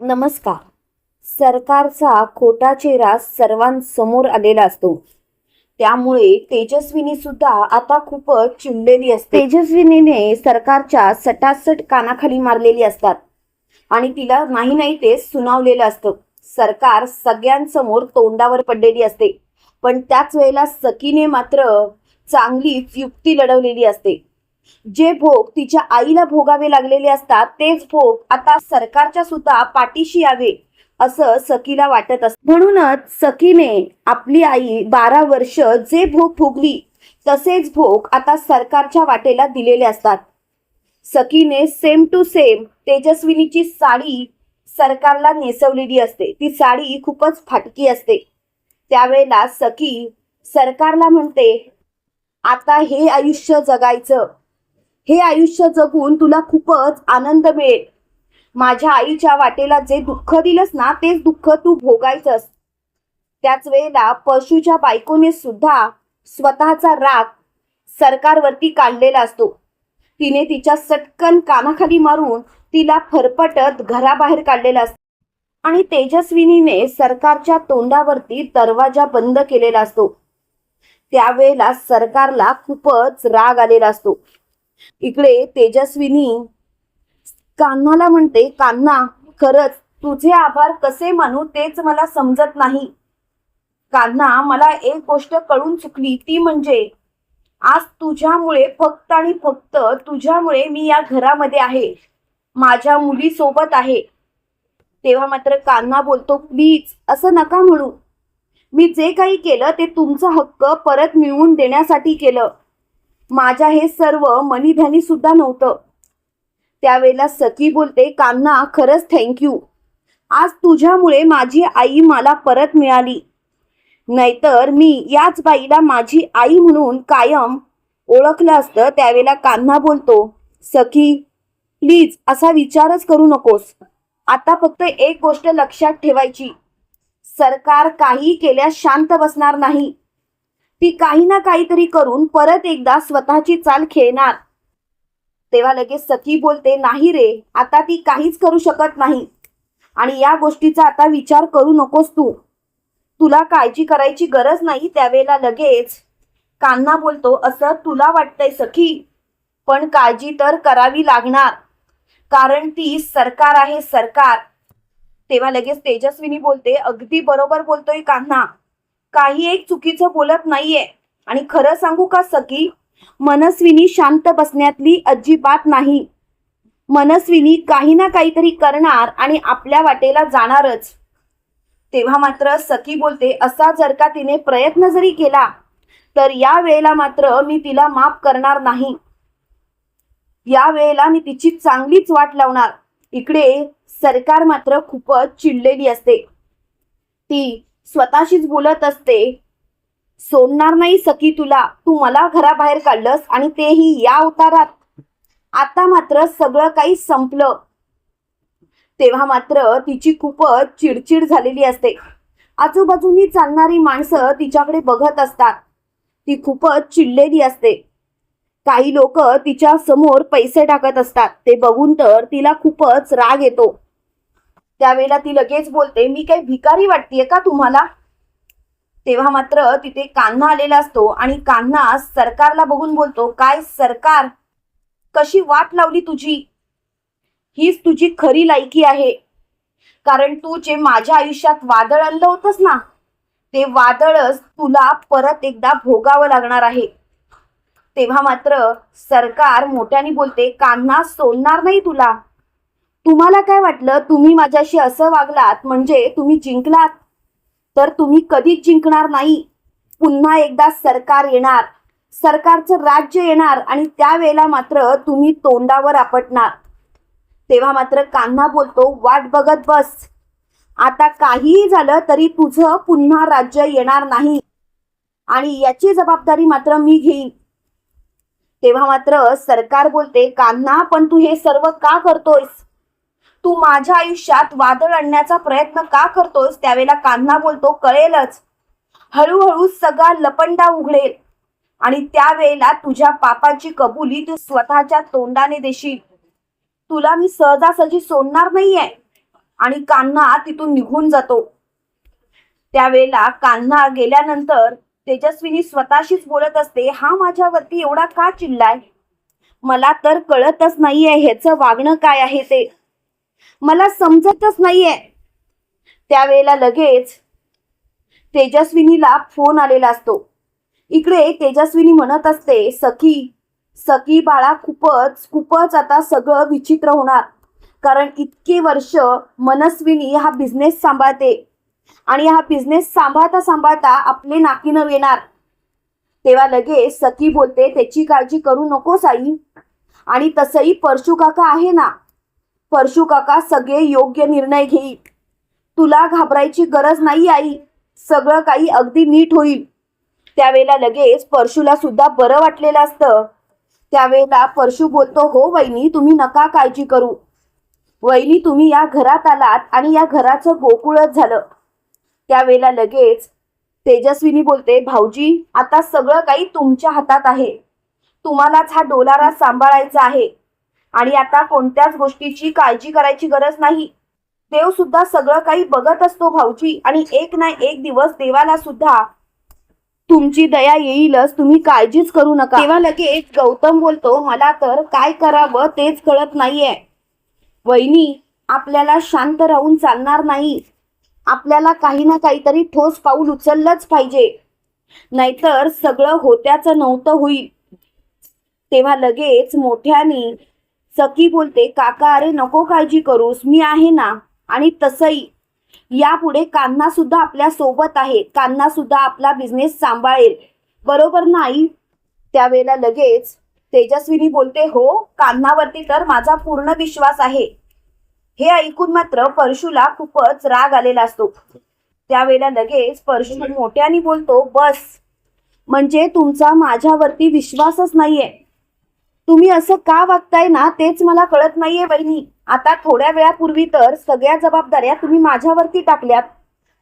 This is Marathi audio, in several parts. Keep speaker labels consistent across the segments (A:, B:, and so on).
A: नमस्कार. सरकारचा खोटा चेहरा सर्वांसमोर आलेला असतो. त्यामुळे तेजस्विनी सुद्धा आता खूपच चिडलेली असते. तेजस्विनीने सरकारच्या सटासट कानाखाली मारलेली असतात आणि तिला नाही नाही ते सुनावलेलं असतं. सरकार सगळ्यांसमोर तोंडावर पडलेली असते, पण त्याच वेळेला सकीने मात्र चांगलीच युक्ती लढवलेली असते. जे भोग तिच्या आईला भोगावे लागलेले असतात तेच भोग आता सरकारच्या सुद्धा पाठीशी यावे असं सकीला वाटत असतं. म्हणूनच सकीने आपली आई 12 वर्ष जे भोग भोगली तसेच भोग आता सरकारच्या वाटेला दिलेले असतात. सकीने सेम टू सेम तेजस्विनीची साडी सरकारला नेसवलेली असते. ती साडी खूपच फाटकी असते. त्यावेळेला सकी सरकारला म्हणते, आता हे आयुष्य जगायचं, हे आयुष्य जगून तुला खूपच आनंद मिळेल. माझ्या आईच्या वाटेला जे दुःख दिलंस ना तेच दुःख तू भोगायचंस. त्याच वेळेला पशुच्या बायकोने सुद्धा स्वतःचा राग सरकारवरती काढलेला असतो. तिने तिच्या सटकन कानाखाली मारून तिला फरफटत घराबाहेर काढलेला असतो आणि तेजस्विनीने सरकारच्या तोंडावरती दरवाजा बंद केलेला असतो. त्यावेळेला सरकारला खूपच राग आलेला असतो. इकडे तेजस्विनी कान्हाला म्हणते, कान्हा, खरंच तुझे आभार कसे मानू तेच मला समजत नाही. कान्हा, मला एक गोष्ट कळून चुकली, ती म्हणजे आज तुझ्यामुळे, फक्त आणि फक्त तुझ्यामुळे मी या घरामध्ये आहे, माझ्या मुली सोबत आहे. तेव्हा मात्र कान्हा बोलतो, प्लीज असं नका म्हणू. मी जे काही केलं ते तुमचा हक्क परत मिळवून देण्यासाठी केलं. माझ्या हे सर्व मनीधनी सुद्धा नव्हतं. त्यावेळेला सखी बोलते, कान्हा, खरंच थँक्यू. आज तुझ्यामुळे माझी आई मला परत मिळाली, नाहीतर मी याच बाईला माझी आई म्हणून कायम ओळखलं असतं. त्यावेळेला कान्हा बोलतो, सखी प्लीज असा विचारच करू नकोस. आता फक्त एक गोष्ट लक्षात ठेवायची, सरकार काही केल्यास शांत बसणार नाही. ती काही ना काहीतरी करून परत एकदा स्वतःची चाल खेळणार. तेव्हा लगेच सखी बोलते, नाही रे, आता ती काहीच करू शकत नाही आणि या गोष्टीचा आता विचार करू नकोस तू. तुला काळजी करायची गरज नाही. त्यावेळेला लगेच कान्हा बोलतो, असं तुला वाटतंय सखी, पण काळजी तर करावी लागणार, कारण ती सरकार आहे, सरकार. तेव्हा लगेच तेजस्विनी बोलते, अगदी बरोबर बोलतोय कान्हा, काही एक चुकीचं बोलत नाहीये. आणि खरं सांगू का सखी, मनस्विनी शांत बसण्यातली अजिबात नाही. मनस्विनी काही ना काहीतरी करणार आणि आपल्या वाटेला जाणारच. तेव्हा मात्र सखी बोलते, असा जर का तिने प्रयत्न जरी केला तर या वेळेला मात्र मी तिला माफ करणार नाही. या वेळेला मी तिची चांगलीच वाट लावणार. इकडे सरकार मात्र खूपच चिडलेली असते. ती स्वतःशीच बोलत असते, सोडणार नाही सखी तुला. तू मला घराबाहेर काढलंस आणि तेही या अवतारात. आता मात्र सगळं काही संपलं. तेव्हा मात्र तिची खूपच चिडचिड झालेली असते. आजूबाजूनी चालणारी माणसं तिच्याकडे बघत असतात. ती खूपच चिडलेली असते. काही लोक तिच्या समोर पैसे टाकत असतात. ते बघून तर तिला खूपच राग येतो. त्यावेळेला ती लगेच बोलते, मी काही भिकारी वाटतेय का तुम्हाला? तेव्हा मात्र तिथे कान्हा आलेला असतो आणि कान्हा सरकारला बघून बोलतो, काय सरकार, कशी वाट लावली तुझी? हीच तुझी खरी लायकी आहे, कारण तू जे माझ्या आयुष्यात वादळ आणलं होतंस ना, ते वादळच तुला परत एकदा भोगावं लागणार आहे. तेव्हा मात्र सरकार मोठ्याने बोलते, कान्हा, सोडणार नाही तुला. तुम्हाला काय वाटलं, तुम्ही माझ्याशी असं वागलात म्हणजे तुम्ही जिंकलात? तर तुम्ही कधीच जिंकणार नाही. पुन्हा एकदा सरकार येणार, सरकारचं राज्य येणार आणि त्यावेळेला मात्र तुम्ही तोंडावर आपटणार. तेव्हा मात्र कान्हा बोलतो, वाट बघत बस. आता काहीही झालं तरी तुझं पुन्हा राज्य येणार नाही आणि याची जबाबदारी मात्र मी घेईन. तेव्हा मात्र सरकार बोलते, कान्हा, पण तू हे सर्व का करतोयस? तू माझ्या आयुष्यात वादळ आणण्याचा प्रयत्न का करतोस? त्यावेळेला कान्हा बोलतो, कळेलच. हळूहळू सगळा लपंडा उघडेल आणि त्यावेळेला तुझ्या पापाची कबुली तू स्वतःच्या तोंडाने देशील. तुला मी सहजासहजी सोडणार नाहीये. आणि कान्हा तिथून निघून जातो. त्यावेळेला कान्हा गेल्यानंतर तेजस्विनी स्वतःशीच बोलत असते, हा माझ्यावरती एवढा का चिडलाय? मला तर कळतच नाहीये ह्याचं वागणं काय आहे ते, मला समजतच नाहीये. त्यावेळेला लगेच तेजस्विनीला फोन आलेला असतो. इकडे तेजस्विनी म्हणत असते, सखी सखी बाळा, खूपच खूपच आता सगळं विचित्र होणार, कारण इतकी वर्ष मनस्विनी हा बिझनेस सांभाळते आणि हा बिझनेस सांभाळता सांभाळता आपले नाकीनव येणार. तेव्हा लगेच सखी बोलते, त्याची काळजी करू नकोस आई, आणि तसंही परशू काका आहे ना, परशू काका सगळे योग्य निर्णय घेईल, तुला घाबरायची गरज नाही आई, सगळं काही अगदी नीट होईल. त्यावेळेला लगेच परशूला सुद्धा बरं वाटलेलं असतं. त्यावेळेला परशू बोलतो, हो वहिनी, तुम्ही नका काळजी करू. वहिनी, तुम्ही या घरात आलात आणि या घराचं गोकुळच झालं. त्यावेळेला लगेच तेजस्विनी बोलते, भाऊजी आता सगळं काही तुमच्या हातात आहे, तुम्हालाच हा डोलारा सांभाळायचा आहे आणि आता कोणत्याच गोष्टीची काळजी करायची गरज नाही. देव सुद्धा सगळं काही बघत असतो भाऊजी, आणि एक ना एक दिवस देवाला सुद्धा तुमची दया येईलच, तुम्ही काळजीच करू नका. तेव्हा लगेच गौतम बोलतो, मला तर काय करावं तेच कळत नाहीये. वहिनी, आपल्याला शांत राहून चालणार नाही, आपल्याला काही ना काहीतरी ठोस पाऊल उचललंच पाहिजे, नाहीतर सगळं होत्याचं नव्हतं होईल. तेव्हा लगेच मोठ्याने सखी बोलते, काका अरे नको काळजी करूस, मी आहे ना, आणि तसंही यापुढे कान्हा सुद्धा आपल्या सोबत आहे, कान्हा सुद्धा आपला बिझनेस सांभाळेल, बरोबर नाही? त्यावेळेला लगेच तेजस्विनी बोलते, हो कान्हावरती तर माझा पूर्ण विश्वास आहे. हे ऐकून मात्र परशूला खूपच राग आलेला असतो. त्यावेळेला लगेच परशू मोठ्याने बोलतो, बस, म्हणजे तुमचा माझ्यावरती विश्वासच नाहीये. तुम्ही असं का वागताय ना तेच मला कळत नाहीये वहिनी. आता थोड्या वेळापूर्वी तर सगळ्या जबाबदाऱ्या तुम्ही माझ्यावरती टाकल्यात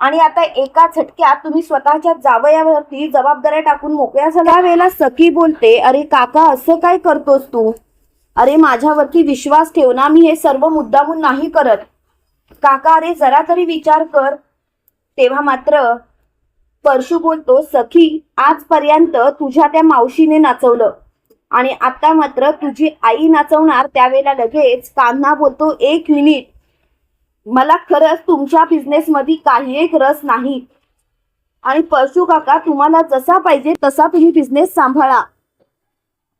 A: आणि आता एका झटक्यात तुम्ही स्वतःच्या जावयावरती जबाबदाऱ्या टाकून मोकळ्या झाल्या. त्यावेळेला सखी बोलते, अरे काका असं काय करतोस तू? अरे माझ्यावरती विश्वास ठेव ना, मी हे सर्व मुद्दामून नाही करत. काका अरे जरा तरी विचार कर. तेव्हा मात्र परशू बोलतो, सखी आजपर्यंत तुझ्या त्या मावशीने नाचवलं आणि आता मात्र तुझी आई नाचवणार. त्यावेळेला लगेच कान्हा बोलतो, एक मिनिट, मला खरंच तुमच्या बिझनेस मध्ये काही एक रस नाही, आणि परशू काका तुम्हाला जसा पाहिजे तसा तुम्ही बिझनेस सांभाळा,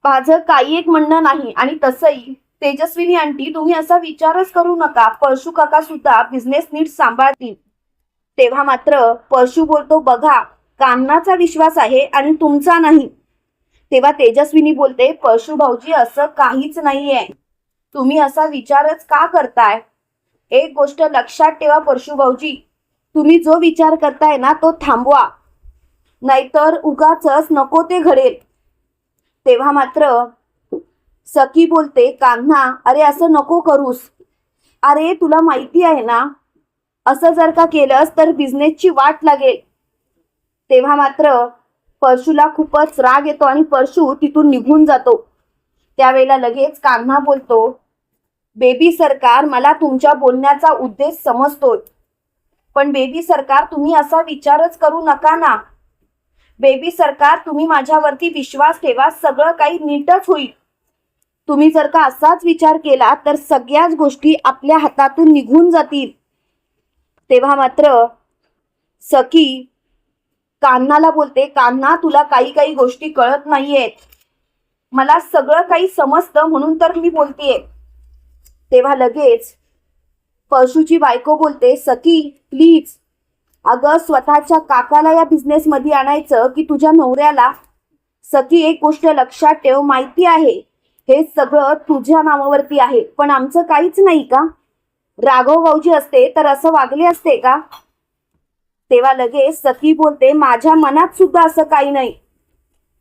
A: माझं काही एक म्हणणं नाही. आणि तसंही तेजस्विनी आंटी, तुम्ही असा विचारच करू नका, परशू काका सुद्धा बिझनेस नीट सांभाळतील. तेव्हा मात्र परशू बोलतो, बघा कान्हाचा विश्वास आहे आणि तुमचा नाही. तेव्हा तेजस्विनी बोलते, परशू भाऊजी असं काहीच नाहीये, तुम्ही असा विचारच का करताय? एक गोष्ट लक्षात ठेवा परशू भाऊजी, तुम्ही जो विचार करताय ना तो थांबवा, नाहीतर उगाचच नको ते घडेल. तेव्हा मात्र सखी बोलते, कान्हा अरे असं नको करूस, अरे तुला माहिती आहे ना, असं जर का केलंस तर बिझनेसची वाट लागेल. तेव्हा मात्र परशूला खूपच राग येतो आणि परशू तिथून निघून जातो. त्यावेळेला लगेच कान्हा बोलतो, बेबी सरकार, मला तुमच्या बोलण्याचा उद्देश समजतोय, पण बेबी सरकार तुम्ही असा विचारच करू नका ना. बेबी सरकार, तुम्ही माझ्यावरती विश्वास ठेवा, सगळं काही नीटच होईल. तुम्ही जर का असाच विचार केला तर सगळ्याच गोष्टी आपल्या हातातून निघून जातील. तेव्हा मात्र सखी कान्हाला बोलते, कान्हा तुला काही काही गोष्टी कळत नाहीयेत, मला सगळं काही समजतं म्हणून तर मी बोलतेय. तेव्हा लगेच परशूची बायको बोलते, सखी प्लीज, अगं स्वतःच्या काकाला या बिझनेस मध्ये आणायचं की तुझ्या नवऱ्याला? सखी एक गोष्ट लक्षात ठेव, माहिती आहे हे सगळं तुझ्या नावावरती आहे, पण आमचं काहीच नाही का? राघव भाऊजी असते तर असं वागले असते का? तेव्हा लगेच सखी बोलते, माझ्या मनात सुद्धा असं काही नाही,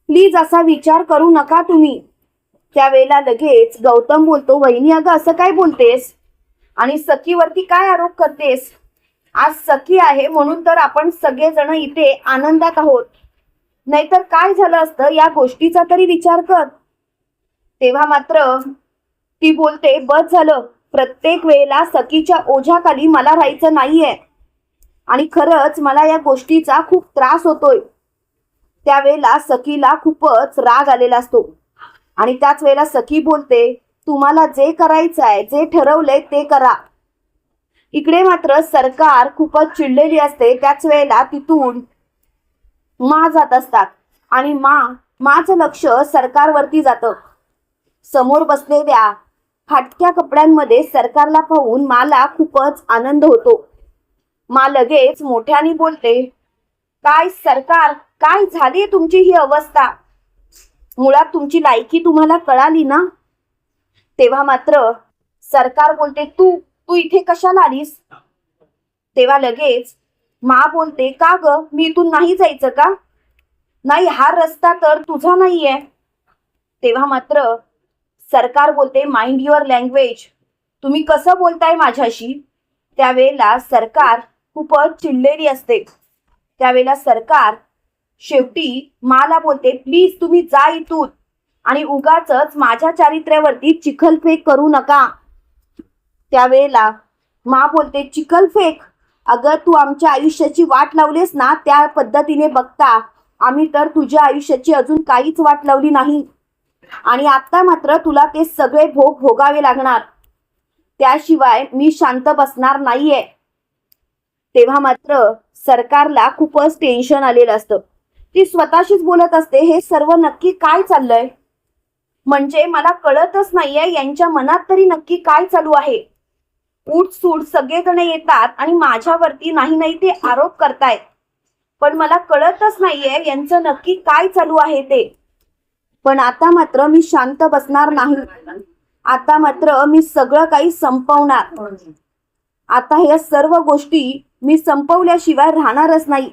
A: प्लीज असा विचार करू नका तुम्ही. त्यावेळेला लगेच गौतम बोलतो, वहिनी अगं असं काय बोलतेस आणि सखीवरती काय आरोप करतेस? आज सखी आहे म्हणून तर आपण सगळेजण इथे आनंदात आहोत, नाहीतर काय झालं असतं या गोष्टीचा तरी विचार कर. तेव्हा मात्र ती बोलते, बस झालं, प्रत्येक वेळेला सखीच्या ओझ्याखाली मला राहायचं नाहीये आणि खरंच मला या गोष्टीचा खूप त्रास होतोय. त्यावेळेला सखीला खूपच राग आलेला असतो आणि त्याच वेळेला सखी बोलते, तुम्हाला जे करायचं आहे, जे ठरवलंय ते करा. इकडे मात्र सरकार खूपच चिडलेली असते. त्याच वेळेला तिथून मा जात असतात आणि माचं लक्ष सरकारवरती जातं. समोर बसलेल्या फाटक्या कपड्यांमध्ये सरकारला पाहून माला खूपच आनंद होतो. मा लगेच मोठ्याने बोलते, काय सरकार, काय झाली तुमची ही अवस्था? मुळात तुमची लायकी तुम्हाला कळाली ना? तेव्हा मात्र सरकार बोलते, तू इथे कशाला आलीस? तेव्हा लगेच मा बोलते, का ग, मी इथून नाही जायचं का? नाही, हा रस्ता तर तुझा नाहीये. तेव्हा मात्र सरकार बोलते, माइंड युअर लँग्वेज, तुम्ही कसं बोलताय माझ्याशी? त्यावेळेला सरकार खूपच चिडलेली असते. त्यावेळेला सरकार शेवटी माला बोलते, प्लीज तुम्ही जा इथून आणि उगाचच माझ्या चारित्र्यावरती चिखलफेक करू नका. त्यावेळेला मा बोलते, चिखलफेक? अगं, तू आमच्या आयुष्याची वाट लावलीस ना, त्या पद्धतीने बघता आम्ही तर तुझ्या आयुष्याची अजून काहीच वाट लावली नाही आणि आता मात्र तुला ते सगळे भोग भोगावे लागणार. त्याशिवाय मी शांत बसणार नाहीये. तेव्हा मात्र सरकारला खूपच टेन्शन आलेलं असतं. ती स्वतःशीच बोलत असते, हे सर्व नक्की काय चाललंय? म्हणजे मला कळतच नाहीये यांच्या मनात तरी नक्की काय चालू आहे. उठसूट सगळेजण येतात आणि माझ्यावरती नाही ते आरोप करतायत, पण मला कळतच नाहीये यांचं नक्की काय चालू आहे ते. पण आता मात्र मी शांत बसणार नाही. आता मात्र मी सगळं काही संपवणार. आता या सर्व गोष्टी मी संपवल्याशिवाय राहणारच नाही.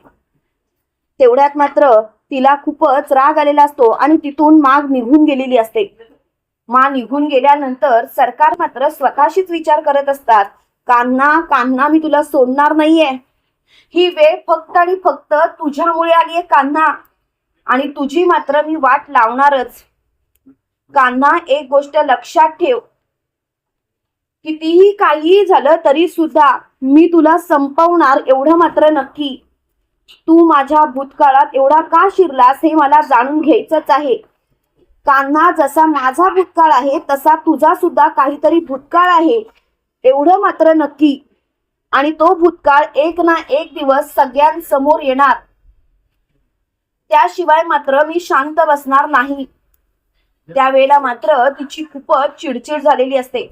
A: तेवढ्यात मात्र तिला खूपच राग आलेला असतो आणि तिथून माग निघून गेलेली असते. मा निघून गेल्यानंतर सरकार मात्र स्वतःशीच विचार करत असतात, कान्हा, मी तुला सोडणार नाहीये. ही वेळ फक्त आणि फक्त तुझ्यामुळे आली आहे कान्हा, आणि तुझी मात्र मी वाट लावणारच. कान्हा, एक गोष्ट लक्षात ठेव, कितीही काही झालं तरी सुद्धा मी तुला संपवणार, एवढं मात्र नक्की. तू माझ्या भूतकाळात एवढा का शिरलास हे मला जाणून घ्यायचंच आहे. कान्हा, जसा माझा भूतकाळ आहे तसा तुझा सुद्धा काहीतरी भूतकाळ आहे, एवढं मात्र नक्की. आणि तो भूतकाळ एक ना एक दिवस सगळ्यांसमोर येणार. त्याशिवाय मात्र मी शांत बसणार नाही. त्यावेळेला मात्र तिची खूपच चिडचिड झालेली असते.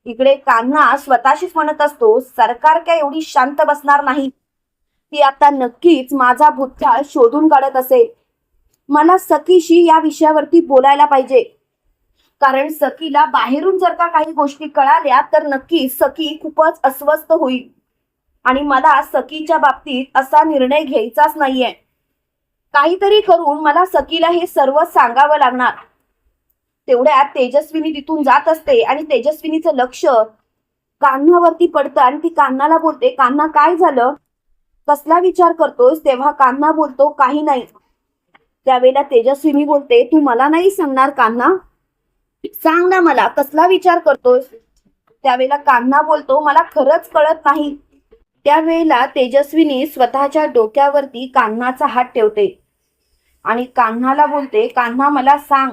A: इकडे कान्हा स्वतःशीच म्हणत असतो, सरकार काय एवढी शांत बसणार नाही. ती आता नक्कीच माझा भूतकाळ शोधून काढत असेल. मला सखीशी या विषयावरती बोलायला पाहिजे, कारण सखीला बाहेरून जर का काही गोष्टी कळाल्या तर नक्की सखी खूपच अस्वस्थ होईल आणि मला सखीच्या बाबतीत असा निर्णय घ्यायचाच नाहीये. काहीतरी करून मला सखीला हे सर्व सांगावं लागणार. तेवढ्यात तेजस्विनी तिथून जात असते आणि तेजस्विनीचं लक्ष कान्हावरती पडतं आणि ती कान्हाला बोलते, कान्हा, काय झालं, कसला विचार करतोस? तेव्हा कान्हा बोलतो, काही नाही. त्यावेळेला तेजस्विनी बोलते, तू मला नाही सांगणार कान्हा? सांग ना मला, कसला विचार करतोस? त्यावेळेला कान्हा बोलतो, मला खरंच कळत नाही. त्यावेळेला तेजस्विनी स्वतःच्या डोक्यावरती कान्हाचा हात ठेवते आणि कान्हाला बोलते, कान्हा, मला सांग.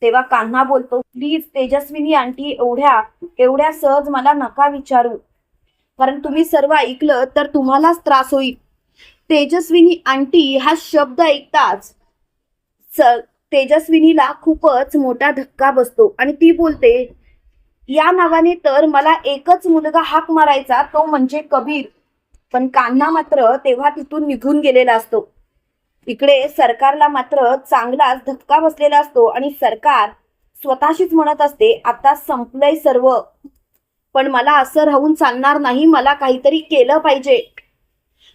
A: तेव्हा कान्हा बोलतो, प्लीज तेजस्विनी आंटी, एवढ्या सहज मला नका विचारू, कारण तुम्ही सर्व ऐकलं तर तुम्हालाच त्रास होईल. तेजस्विनी आंटी हा शब्द ऐकताच तेजस्विनीला खूपच मोठा धक्का बसतो आणि ती बोलते, या नावाने तर मला एकच मुलगा हाक मारायचा, तो म्हणजे कबीर. पण कान्हा मात्र तेव्हा तिथून निघून गेलेला असतो. इकडे सरकारला मात्र चांगलाच धक्का बसलेला असतो आणि सरकार स्वतःशीच म्हणत असते, आता संपलंय सर्व, पण मला असं राहून चालणार नाही. मला काहीतरी केलं पाहिजे,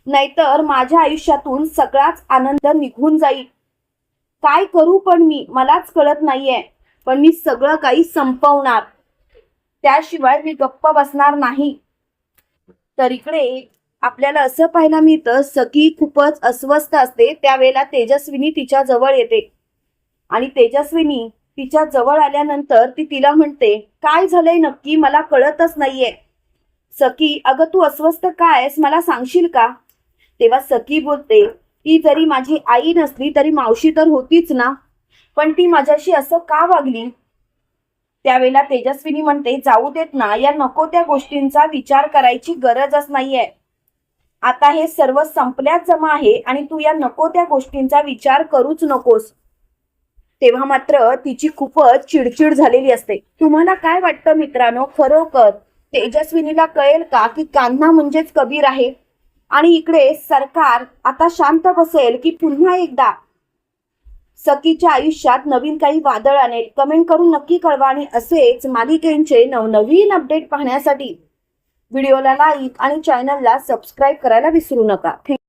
A: नाहीतर माझ्या आयुष्यातून सगळाच आनंद निघून जाईल. काय करू पण मी, मलाच कळत नाहीये, पण मी सगळं काही संपवणार, त्याशिवाय मी गप्प बसणार नाही. तर इकडे आपल्याला असं पाहायला मिळतं, सखी खूपच अस्वस्थ असते. त्यावेळेला तेजस्विनी तिच्या जवळ येते आणि तेजस्विनी तिच्या जवळ आल्यानंतर ती तिला म्हणते, काय झालंय नक्की, मला कळतच नाहीये. सखी, अगं तू अस्वस्थ काय आहेस, मला सांगशील का? तेव्हा सखी बोलते, ती जरी माझी आई नसली तरी मावशी तर होतीच ना, पण ती माझ्याशी असं का वागली? त्यावेळेला तेजस्विनी म्हणते, जाऊ देत ना, या नको त्या गोष्टींचा विचार करायची गरजच नाहीये. आता हे सर्व संपल्यात जमा आहे आणि तू या नको त्या गोष्टींचा विचार करूच नकोस. तेव्हा मात्र तिची खूपच चिडचिड झालेली असते. तुम्हाला काय वाटतं मित्रांनो, खरोखर तेजस्विनीला कळेल का की कान्हा म्हणजेच कबीर आहे आणि इकडे सरकार आता शांत बसेल की पुन्हा एकदा सखीच्या आयुष्यात नवीन काही वादळ आणेल? कमेंट करून नक्की कळवा आणि असेच मालिकेंचे नवनवीन अपडेट पाहण्यासाठी व्हिडिओला लाईक आणि चॅनलला सबस्क्राईब करायला विसरू नका.